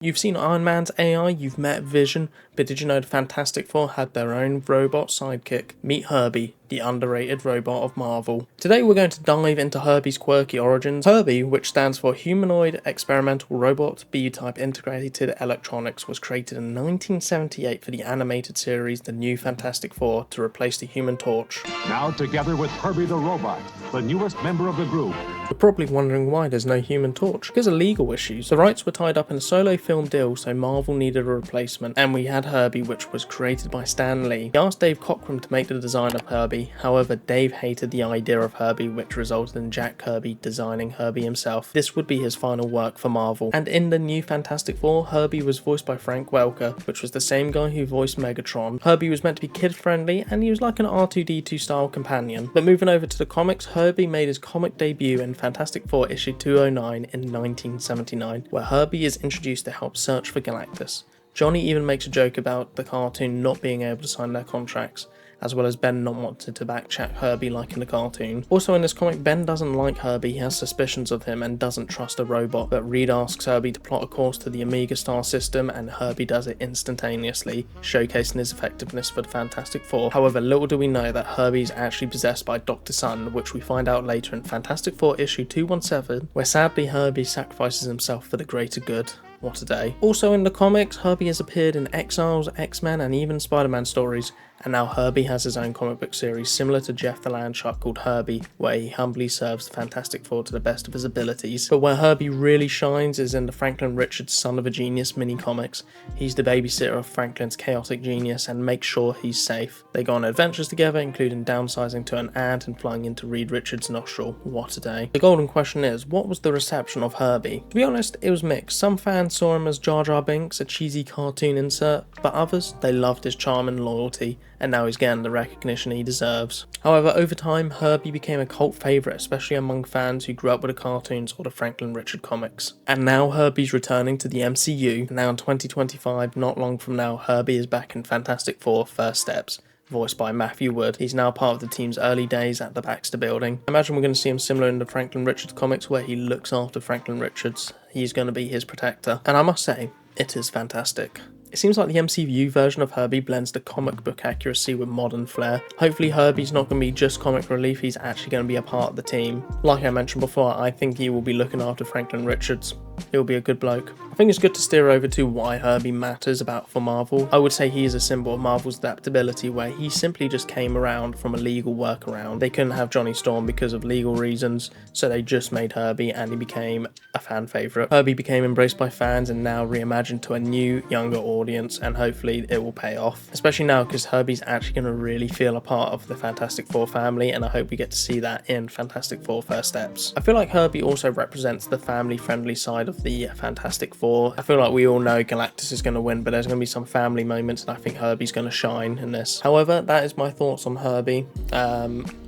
You've seen Iron Man's AI, you've met Vision, but did you know the Fantastic Four had their own robot sidekick? Meet Herbie, the underrated robot of Marvel. Today we're going to dive into Herbie's quirky origins. HERBIE, which stands for Humanoid Experimental Robot B-Type Integrated Electronics, was created in 1978 for the animated series The New Fantastic Four to replace the Human Torch. Now together with Herbie the Robot, the newest member of the group. You're probably wondering why there's no Human Torch. Because of legal issues. The rights were tied up in a solo film deal, so Marvel needed a replacement, and we had Herbie, which was created by Stan Lee. He asked Dave Cockrum to make the design of Herbie, however Dave hated the idea of Herbie, which resulted in Jack Kirby designing Herbie himself. This would be his final work for Marvel. And in the New Fantastic Four, Herbie was voiced by Frank Welker, which was the same guy who voiced Megatron. Herbie was meant to be kid-friendly, and he was like an R2-D2 style companion. But moving over to the comics, Herbie made his comic debut in Fantastic Four issue 209 in 1979, where Herbie is introduced to help search for Galactus. Johnny even makes a joke about the cartoon not being able to sign their contracts, as well as Ben not wanting to backchat Herbie like in the cartoon. Also in this comic, Ben doesn't like Herbie, he has suspicions of him and doesn't trust a robot, but Reed asks Herbie to plot a course to the Omega Star system, and Herbie does it instantaneously, showcasing his effectiveness for the Fantastic Four. However, little do we know that Herbie is actually possessed by Dr. Sun, which we find out later in Fantastic Four issue 217, where sadly Herbie sacrifices himself for the greater good. What a day. Also in the comics, Herbie has appeared in Exiles, X-Men and even Spider-Man stories, and now Herbie has his own comic book series similar to Jeff the Land Shark called Herbie, where he humbly serves the Fantastic Four to the best of his abilities. But where Herbie really shines is in the Franklin Richards Son of a Genius mini-comics. He's the babysitter of Franklin's chaotic genius and makes sure he's safe. They go on adventures together, including downsizing to an ant and flying into Reed Richards' nostril. What a day. The golden question is, what was the reception of Herbie? To be honest, it was mixed. Some fans saw him as Jar Jar Binks, a cheesy cartoon insert, but others, they loved his charm and loyalty, and now he's getting the recognition he deserves. However, over time, Herbie became a cult favourite, especially among fans who grew up with the cartoons or the Franklin Richard comics. And now Herbie's returning to the MCU, and now in 2025, not long from now, Herbie is back in Fantastic Four First Steps, voiced by Matthew Wood. He's now part of the team's early days at the Baxter Building. I imagine we're going to see him similar in the Franklin Richards comics, where he looks after Franklin Richards. He's going to be his protector. And I must say, it is fantastic. It seems like the MCU version of Herbie blends the comic book accuracy with modern flair. Hopefully Herbie's not going to be just comic relief, he's actually going to be a part of the team. Like I mentioned before, I think he will be looking after Franklin Richards. He'll be a good bloke. I think it's good to steer over to why Herbie matters for Marvel. I would say he is a symbol of Marvel's adaptability, where he simply just came around from a legal workaround. They couldn't have Johnny Storm because of legal reasons, so they just made Herbie and he became a fan favourite. Herbie became embraced by fans and now reimagined to a new, younger audience, and hopefully it will pay off. Especially now because Herbie's actually going to really feel a part of the Fantastic Four family, and I hope we get to see that in Fantastic Four First Steps. I feel like Herbie also represents the family-friendly side of the Fantastic Four. I feel like we all know Galactus is going to win, but there's going to be some family moments, and I think Herbie's going to shine in this. However, that is my thoughts on Herbie.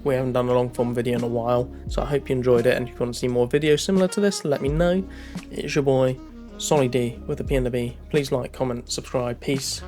We haven't done a long form video in a while, so I hope you enjoyed it, and if you want to see more videos similar to this, let me know. It's your boy, Solly D with a P and a B. Please like, comment, subscribe. Peace.